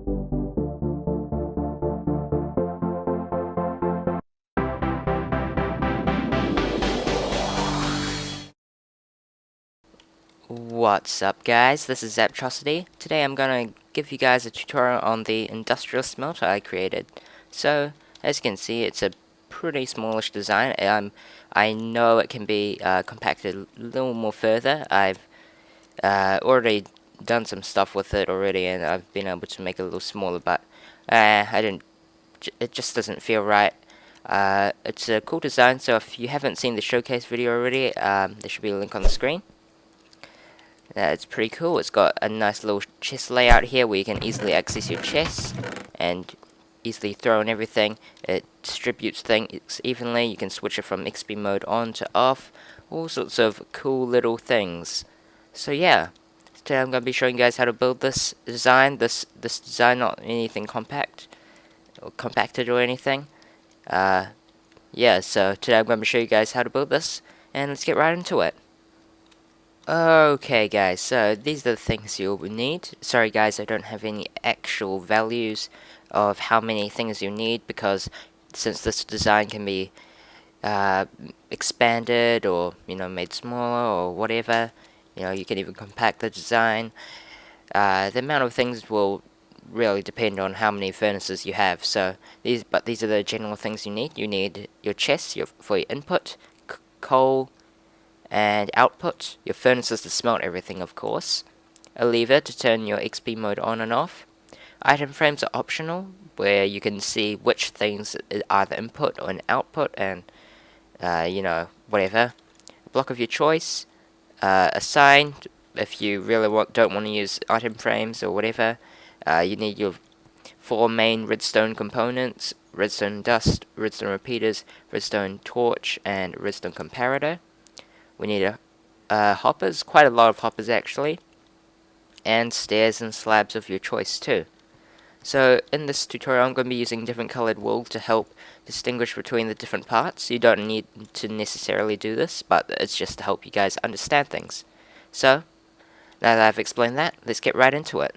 What's up guys, this is Zaptrocity. Today I'm gonna give you guys a tutorial on the industrial smelter I created. So, as you can see, it's a pretty smallish design. I know it can be compacted a little more further. I've already done some stuff with it already and I've been able to make it a little smaller, but it just doesn't feel right. It's a cool design, so if you haven't seen the showcase video already, there should be a link on the screen. It's pretty cool. It's got a nice little chest layout here where you can easily access your chests and easily throw in everything. It distributes things evenly. You can switch it from XP mode on to off. All sorts of cool little things. So yeah, today I'm going to be showing you guys how to build this design. This design, not anything compacted or anything. Yeah, so today I'm going to show you guys how to build this, and let's get right into it. Okay guys, so these are the things you'll need. Sorry guys, I don't have any actual values of how many things you need, because since this design can be expanded or made smaller or whatever, you can even compact the design. The amount of things will really depend on how many furnaces you have. So these are the general things you need. You need your chests for your input, coal, and output, your furnaces to smelt everything, of course, a lever to turn your XP mode on and off. Item frames are optional, where you can see which things are the input or an output, and whatever. A block of your choice, a sign if you really don't want to use item frames or whatever. You need your 4 main redstone components: redstone dust, redstone repeaters, redstone torch, and redstone comparator. We need hoppers, quite a lot of hoppers actually, and stairs and slabs of your choice too. So in this tutorial I'm going to be using different colored wool to help distinguish between the different parts. You don't need to necessarily do this, but it's just to help you guys understand things. So, now that I've explained that, let's get right into it.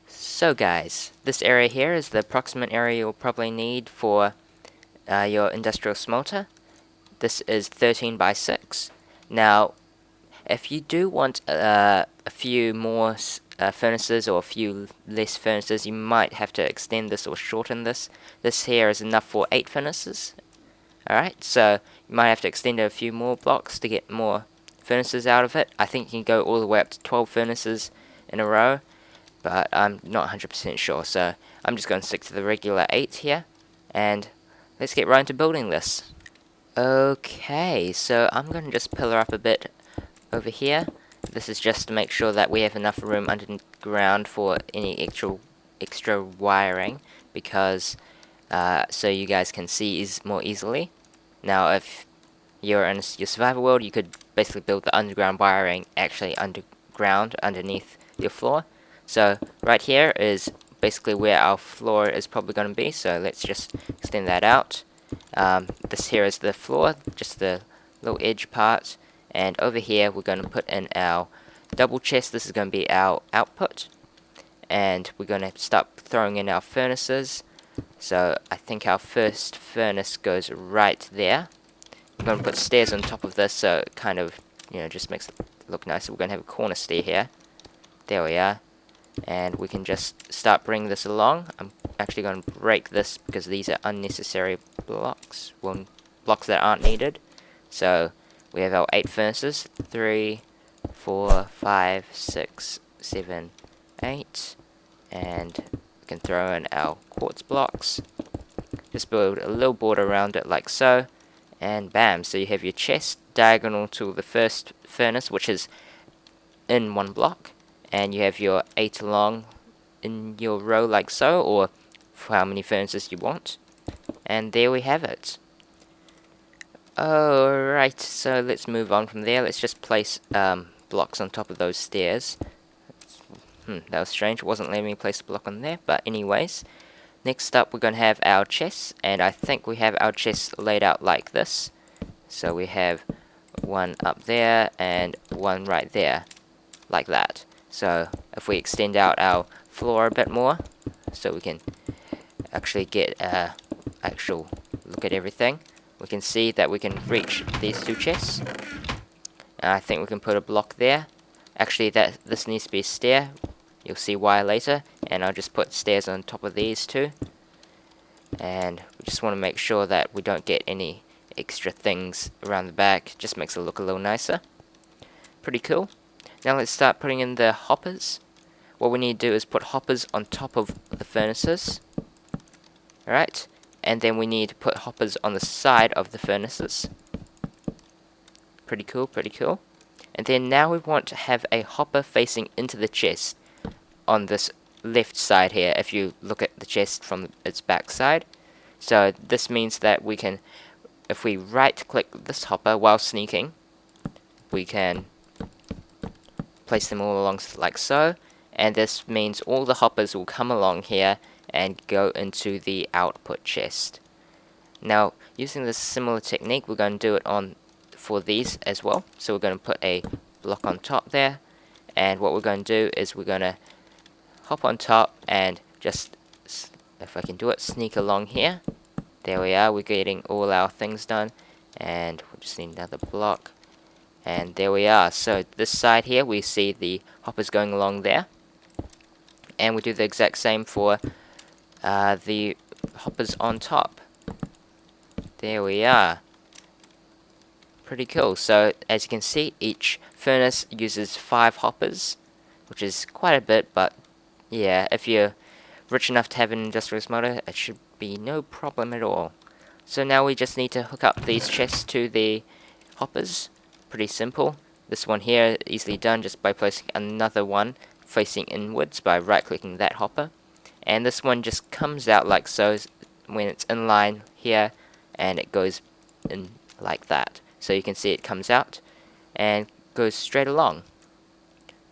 So guys, this area here is the approximate area you'll probably need for your industrial smelter. This is 13 by 6. Now, if you do want a few more furnaces or a few less furnaces, you might have to extend this or shorten this. This here is enough for 8 furnaces. Alright, so you might have to extend it a few more blocks to get more furnaces out of it. I think you can go all the way up to 12 furnaces in a row, but I'm not 100% sure, so I'm just going to stick to the regular 8 here, and let's get right into building this. Okay, so I'm going to just pillar up a bit over here. This is just to make sure that we have enough room underground for any extra wiring, because so you guys can see more easily. Now, if you're in your survival world, you could basically build the underground wiring actually underground underneath your floor. So right here is basically where our floor is probably going to be, so let's just extend that out. This here is the floor, just the little edge part, and over here we're going to put in our double chest. This is going to be our output, and we're going to start throwing in our furnaces. So I think our first furnace goes right there. I'm going to put stairs on top of this, so it kind of just makes it look nice. So we're going to have a corner stair here. There we are, and we can just start bringing this along. I'm actually going to break this because these are unnecessary blocks, well, blocks that aren't needed. So we have our 8 furnaces, 3, 4, 5, 6, 7, 8, and we can throw in our quartz blocks. Just build a little border around it like so, and bam, so you have your chest diagonal to the first furnace, which is in one block, and you have your 8 along in your row like so, or for how many furnaces you want. And there we have it. Alright, so let's move on from there. Let's just place blocks on top of those stairs. That was strange. It wasn't letting me place a block on there, but anyways. Next up, we're going to have our chests, and I think we have our chests laid out like this. So we have one up there and one right there, like that. So if we extend out our floor a bit more, so we can actually get actual look at everything. We can see that we can reach these two chests. I think we can put a block there. Actually, this needs to be a stair. You'll see why later. And I'll just put stairs on top of these two. And we just want to make sure that we don't get any extra things around the back. Just makes it look a little nicer. Pretty cool. Now let's start putting in the hoppers. What we need to do is put hoppers on top of the furnaces. Alright. And then we need to put hoppers on the side of the furnaces. Pretty cool, pretty cool. And then now we want to have a hopper facing into the chest on this left side here, if you look at the chest from its back side. So this means that we can, if we right click this hopper while sneaking, we can place them all along like so, and this means all the hoppers will come along here and go into the output chest. Now using this similar technique, we're going to do it on for these as well. So we're going to put a block on top there, and what we're going to do is we're going to hop on top and just, if I can do it, sneak along here. There we are, we're getting all our things done, and we just need another block, and there we are. So this side here we see the hoppers going along there, and we do the exact same for the hoppers on top. There we are. Pretty cool. So as you can see, each furnace uses 5 hoppers, which is quite a bit, but yeah, if you're rich enough to have an industrial smelter, it should be no problem at all. So now we just need to hook up these chests to the hoppers. Pretty simple. This one here, easily done just by placing another one facing inwards by right clicking that hopper. And this one just comes out like so when it's in line here, and it goes in like that. So you can see it comes out and goes straight along.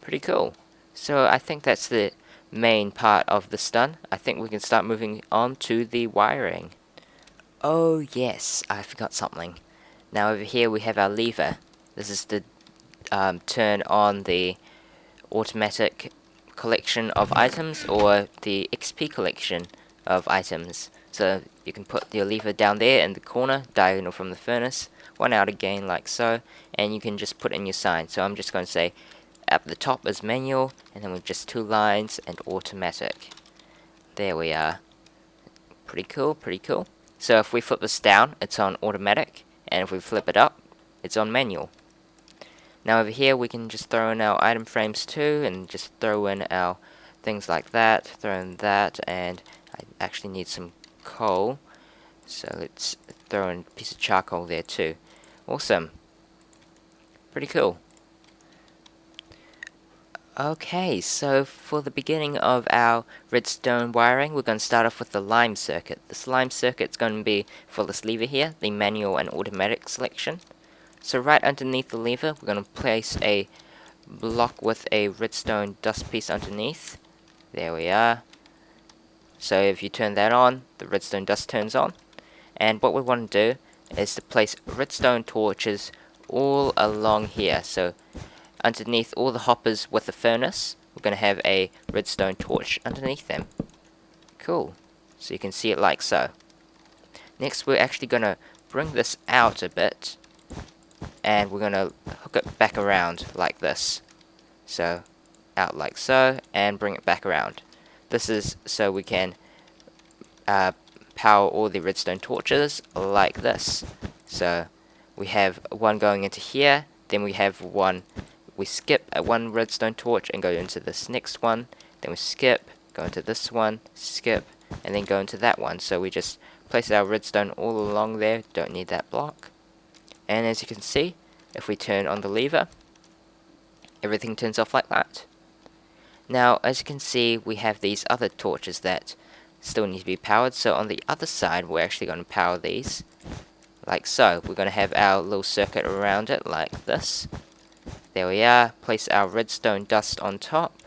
Pretty cool. So I think that's the main part of this done. I think we can start moving on to the wiring. Oh yes, I forgot something. Now over here we have our lever. This is to turn on the automatic collection of items or the XP collection of items. So you can put your lever down there in the corner, diagonal from the furnace, one out again like so, and you can just put in your sign. So I'm just going to say at the top is manual, and then with just 2 lines and automatic. There we are. Pretty cool, pretty cool. So if we flip this down, it's on automatic, and if we flip it up, it's on manual. Now over here we can just throw in our item frames too, and just throw in our things like that, throw in that, and I actually need some coal, so let's throw in a piece of charcoal there too. Awesome. Pretty cool. Okay, so for the beginning of our redstone wiring, we're going to start off with the lime circuit. This lime circuit is going to be for this lever here, the manual and automatic selection. So right underneath the lever, we're going to place a block with a redstone dust piece underneath. There we are. So if you turn that on, the redstone dust turns on. And what we want to do is to place redstone torches all along here. So underneath all the hoppers with the furnace, we're going to have a redstone torch underneath them. Cool. So you can see it like so. Next we're actually going to bring this out a bit, and we're going to hook it back around like this. So out like so, and bring it back around. This is so we can power all the redstone torches like this. So we have one going into here, then we have one, we skip at one redstone torch and go into this next one, then we skip, go into this one, skip, and then go into that one. So we just place our redstone all along there, don't need that block. And as you can see, if we turn on the lever, everything turns off like that. Now as you can see, we have these other torches that still need to be powered. So on the other side, we're actually going to power these like so. We're going to have our little circuit around it like this. There we are. Place our redstone dust on top,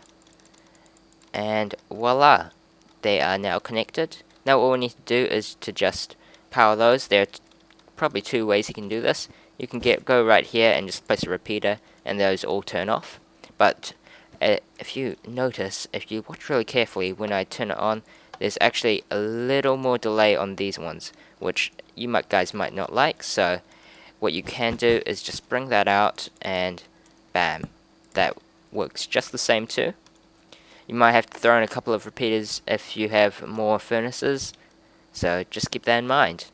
and voila, they are now connected. Now all we need to do is to just power those. There are probably 2 ways you can do this. You can go right here and just place a repeater, and those all turn off. But if you notice, if you watch really carefully, when I turn it on, there's actually a little more delay on these ones, which you guys might not like. So what you can do is just bring that out, and bam, that works just the same too. You might have to throw in a couple of repeaters if you have more furnaces, so just keep that in mind.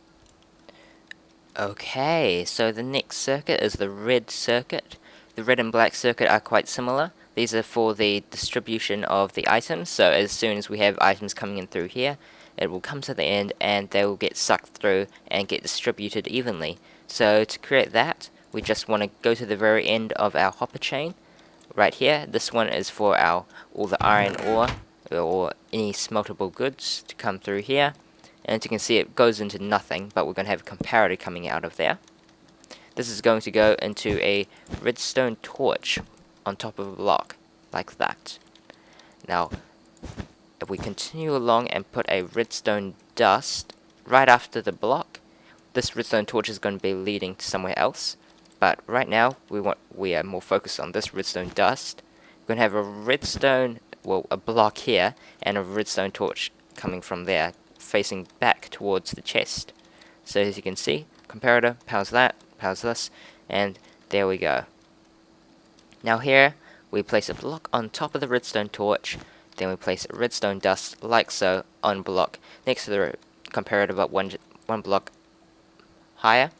Okay, so the next circuit is the red circuit. The red and black circuit are quite similar. These are for the distribution of the items, so as soon as we have items coming in through here, it will come to the end and they will get sucked through and get distributed evenly. So to create that, we just want to go to the very end of our hopper chain. Right here, this one is for all the iron ore or any smeltable goods to come through here. And as you can see, it goes into nothing, but we're going to have a comparator coming out of there. This is going to go into a redstone torch on top of a block, like that. Now, if we continue along and put a redstone dust right after the block, this redstone torch is going to be leading to somewhere else. But right now, we are more focused on this redstone dust. We're going to have a redstone, well, a block here, and a redstone torch coming from there, facing back towards the chest. So as you can see, comparator powers that, powers this, and there we go. Now here, we place a block on top of the redstone torch, then we place a redstone dust, like so, on block next to the comparator, about one block higher,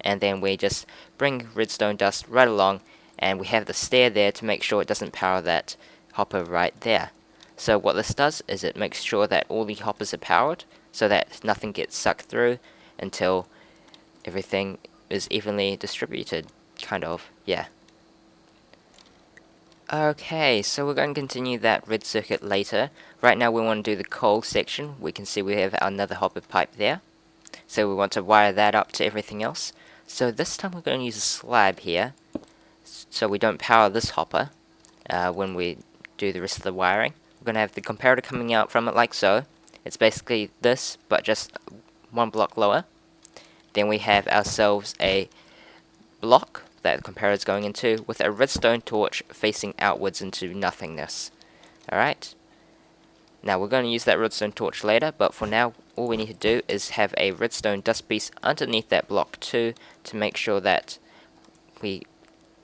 and then we just bring redstone dust right along, and we have the stair there to make sure it doesn't power that hopper right there. So what this does is it makes sure that all the hoppers are powered, so that nothing gets sucked through until everything is evenly distributed, kind of, yeah. Okay, so we're going to continue that red circuit later. Right now we want to do the coal section. We can see we have another hopper pipe there. So we want to wire that up to everything else. So this time we're going to use a slab here, so we don't power this hopper when we do the rest of the wiring. We're going to have the comparator coming out from it like so. It's basically this, but just one block lower. Then we have ourselves a block that the comparator is going into, with a redstone torch facing outwards into nothingness. Alright? Now we're going to use that redstone torch later, but for now all we need to do is have a redstone dust piece underneath that block too, to make sure that we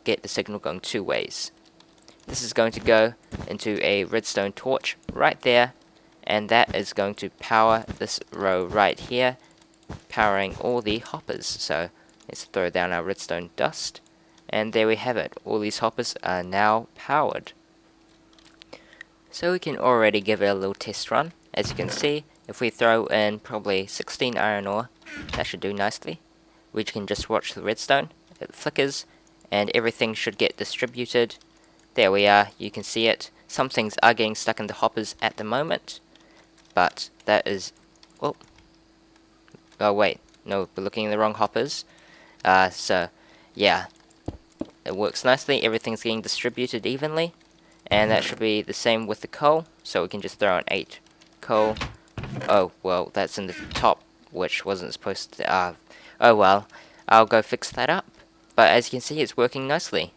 get the signal going two ways. This is going to go into a redstone torch right there, and that is going to power this row right here, powering all the hoppers. So let's throw down our redstone dust, and there we have it. All these hoppers are now powered. So we can already give it a little test run. As you can see, if we throw in probably 16 iron ore, that should do nicely. We can just watch the redstone, it flickers, and everything should get distributed. There we are, you can see it. Some things are getting stuck in the hoppers at the moment, but that is... oh wait, no, we're looking at the wrong hoppers. So, yeah, it works nicely, everything's getting distributed evenly, and that should be the same with the coal, so we can just throw in 8 coal. Oh, well, that's in the top, which wasn't supposed to, oh well, I'll go fix that up. But as you can see, it's working nicely.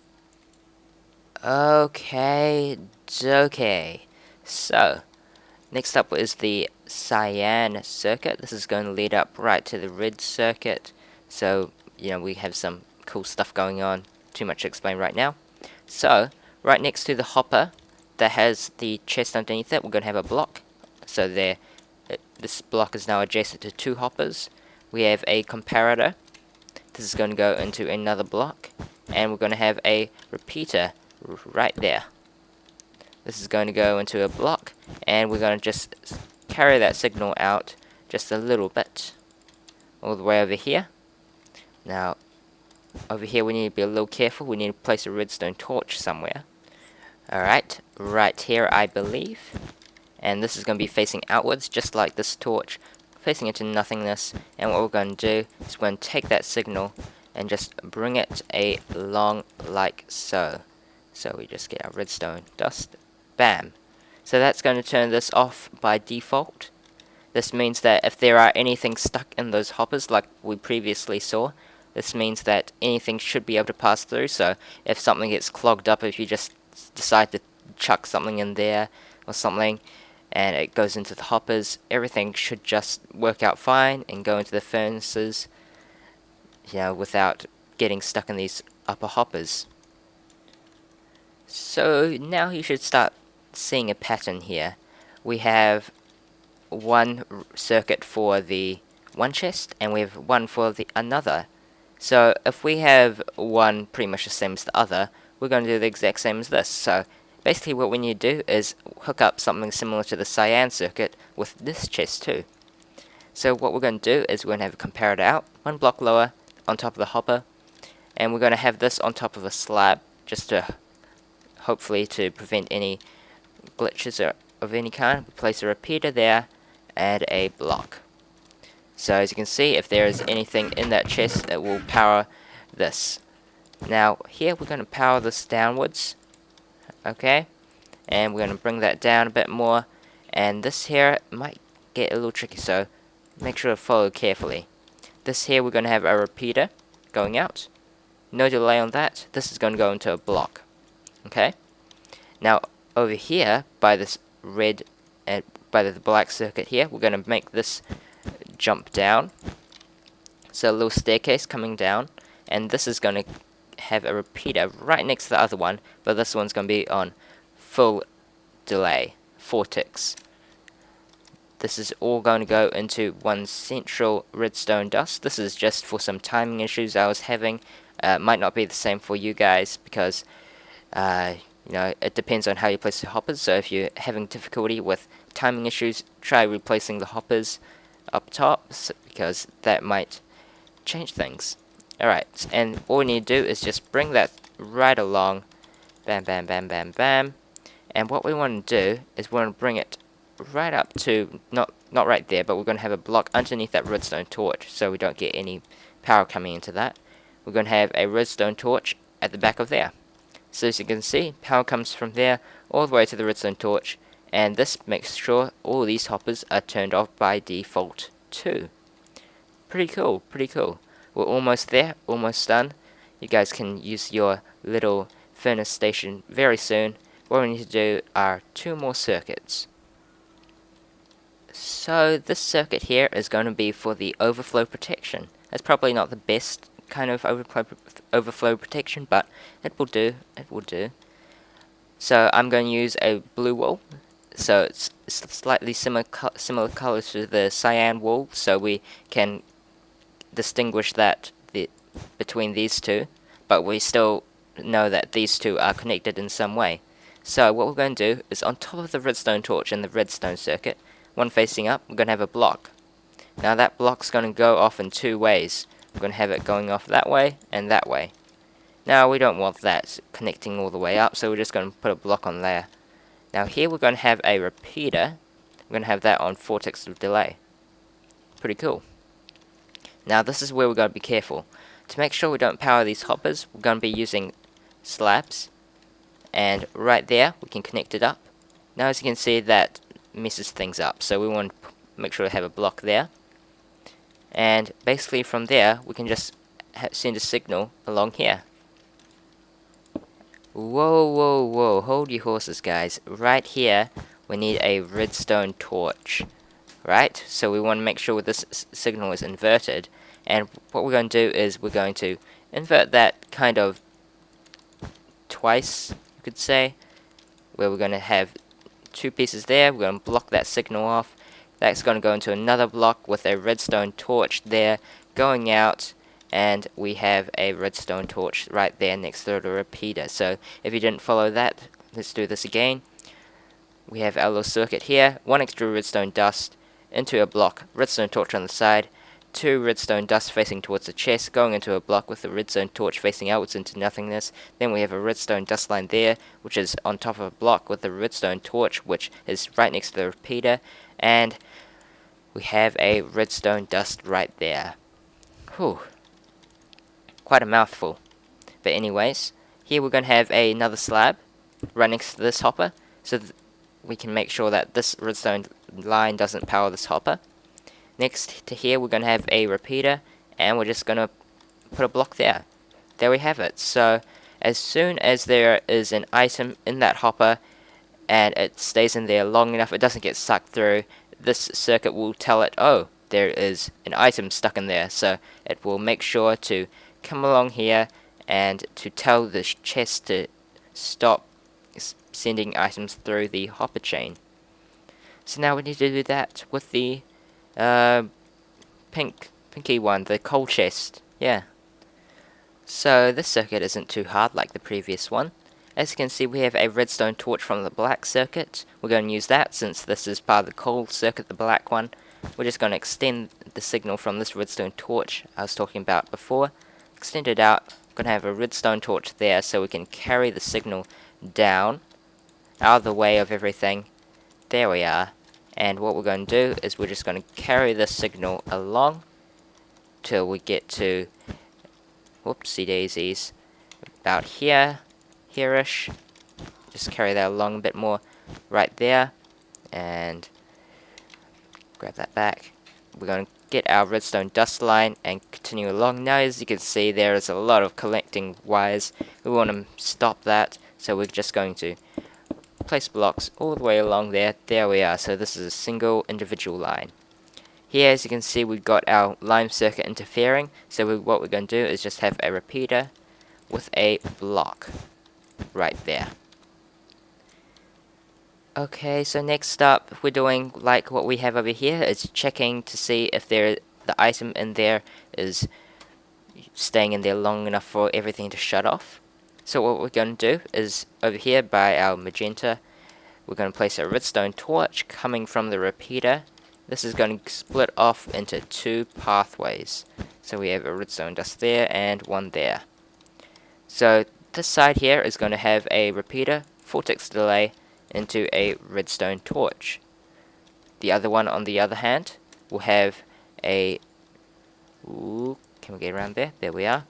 Okay, so, next up is the Cyan Circuit. This is going to lead up right to the red circuit. So, you know, we have some cool stuff going on. Too much to explain right now. So, right next to the hopper that has the chest underneath it, we're going to have a block. So there, this block is now adjacent to 2 hoppers. We have a comparator. This is going to go into another block. And we're going to have a repeater right there. This is going to go into a block, and we're going to just carry that signal out just a little bit, all the way over here. Now, over here we need to be a little careful. We need to place a redstone torch somewhere. Alright, right here I believe. And this is going to be facing outwards, just like this torch, facing into nothingness. And what we're going to do is we're going to take that signal and just bring it along like so. So we just get our redstone dust, bam. So that's going to turn this off by default. This means that if there are anything stuck in those hoppers like we previously saw, this means that anything should be able to pass through. So if something gets clogged up, if you just decide to chuck something in there or something, and it goes into the hoppers, everything should just work out fine and go into the furnaces, without getting stuck in these upper hoppers. So now you should start seeing a pattern here. We have one circuit for the one chest, and we have one for the another. So if we have one pretty much the same as the other, we're going to do the exact same as this. So basically what we need to do is hook up something similar to the Cyan circuit with this chest too. So what we're going to do is we're going to have a comparator out, one block lower on top of the hopper, and we're going to have this on top of a slab, just to hopefully to prevent any glitches of any kind. We place a repeater there and a block. So as you can see, if there is anything in that chest, it will power this. Now here we're going to power this downwards, okay, and we're going to bring that down a bit more, and this here might get a little tricky, so make sure to follow carefully. This here we're going to have a repeater going out, no delay on that. This is going to go into a block, okay. Now over here by this red and by the black circuit here, we're going to make this jump down, so a little staircase coming down, and this is going to have a repeater right next to the other one, but this one's going to be on full delay, 4 ticks. This is all going to go into one central redstone dust. This is just for some timing issues I was having. Might not be the same for you guys, because it depends on how you place the hoppers. So if you're having difficulty with timing issues, try replacing the hoppers up top, because that might change things. Alright, and all we need to do is just bring that right along, bam bam bam bam bam, and what we want to do is we want to bring it right up to, not right there, but we're going to have a block underneath that redstone torch, so we don't get any power coming into that. We're going to have a redstone torch at the back of there. So as you can see, power comes from there all the way to the redstone torch, and this makes sure all these hoppers are turned off by default too. Pretty cool, pretty cool. We're almost there, almost done. You guys can use your little furnace station very soon. What we need to do are 2 more circuits. So this circuit here is going to be for the overflow protection. That's probably not the best kind of overflow protection, but it will do, it will do. So I'm going to use a blue wool. So it's slightly similar color to the cyan wool, so we can distinguish that between these two, but we still know that these two are connected in some way. So what we're going to do is on top of the redstone torch and the redstone circuit, one facing up, we're going to have a block. Now that block's going to go off in 2 ways. We're going to have it going off that way and that way. Now we don't want that connecting all the way up, so we're just going to put a block on there. Now here we're going to have a repeater. We're going to have that on 4 ticks of delay. Pretty cool. Now this is where we're going to be careful. To make sure we don't power these hoppers, we're going to be using slabs. And right there, we can connect it up. Now as you can see, that messes things up. So we want to make sure to have a block there. And basically from there, we can just send a signal along here. Whoa, whoa, whoa, hold your horses, guys. Right here, we need a redstone torch, right? So we want to make sure this signal is inverted, and what we're going to do is we're going to invert that kind of twice, you could say, where we're going to have 2 pieces there. We're going to block that signal off. That's going to go into another block with a redstone torch there going out, and we have a redstone torch right there next to the repeater. So if you didn't follow that, let's do this again. We have our little circuit here, 1 extra redstone dust into a block, redstone torch on the side, 2 redstone dust facing towards the chest, going into a block with the redstone torch facing outwards into nothingness. Then we have a redstone dust line there, which is on top of a block with the redstone torch, which is right next to the repeater, and we have a redstone dust right there. Whew. Quite a mouthful. But anyways, here we're going to have another slab right next to this hopper, so we can make sure that this redstone line doesn't power this hopper. Next to here, we're going to have a repeater, and we're just going to put a block there. There we have it. So as soon as there is an item in that hopper, and it stays in there long enough, it doesn't get sucked through, this circuit will tell it, oh, there is an item stuck in there, so it will make sure to come along here and to tell the chest to stop sending items through the hopper chain. So now we need to do that with the pinky one, the coal chest. Yeah. So this circuit isn't too hard like the previous one. As you can see, we have a redstone torch from the black circuit. We're going to use that since this is part of the coal circuit, the black one. We're just going to extend the signal from this redstone torch I was talking about before. Extend it out. We're going to have a redstone torch there so we can carry the signal down, out of the way of everything. There we are. And what we're going to do is we're just going to carry the signal along till we get to, whoopsie daisies, about here-ish. Just carry that along a bit more right there, and grab that back. We're going to get our redstone dust line and continue along. Now, as you can see, there is a lot of collecting wires. We want to stop that, so we're just going to place blocks all the way along there. There we are. So this is a single individual line. Here, as you can see, we've got our lime circuit interfering. So what we're going to do is just have a repeater with a block right there. Okay, so next up, we're doing like what we have over here. It's checking to see if the item in there is staying in there long enough for everything to shut off. So what we're going to do is over here by our magenta, we're going to place a redstone torch coming from the repeater. This is going to split off into two pathways. So we have a redstone dust there and one there. So this side here is going to have a repeater, 4 ticks delay, into a redstone torch. The other one, on the other hand, will have a, can we get around there? There we are.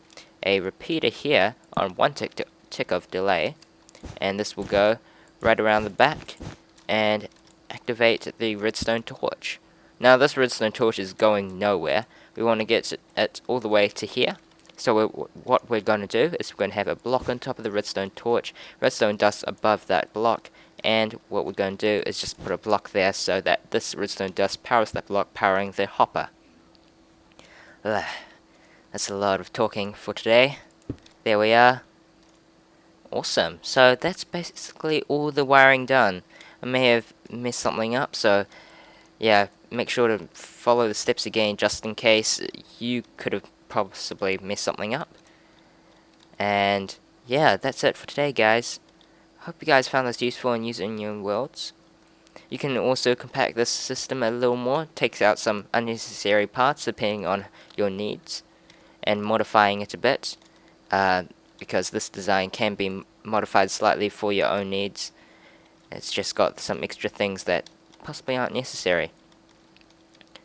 A repeater here on 1 tick of delay, and this will go right around the back and activate the redstone torch. Now this redstone torch is going nowhere. We want to get it all the way to here. So what we're going to do is we're going to have a block on top of the redstone torch, redstone dust above that block, and what we're going to do is just put a block there so that this redstone dust powers that block, powering the hopper. That's a lot of talking for today. There we are. Awesome. So that's basically all the wiring done. I may have messed something up, so yeah, make sure to follow the steps again just in case you could have possibly messed something up. And yeah, that's it for today, guys. Hope you guys found this useful and useful in your own worlds. You can also compact this system a little more, takes out some unnecessary parts depending on your needs, and modifying it a bit, because this design can be modified slightly for your own needs. It's just got some extra things that possibly aren't necessary.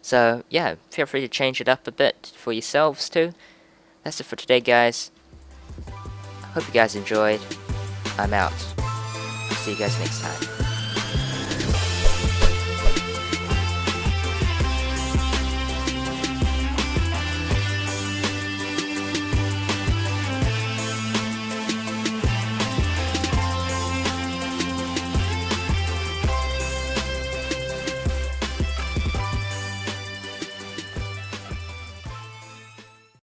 So yeah, feel free to change it up a bit for yourselves too. That's it for today, guys. Hope you guys enjoyed. I'm out. See you guys next time.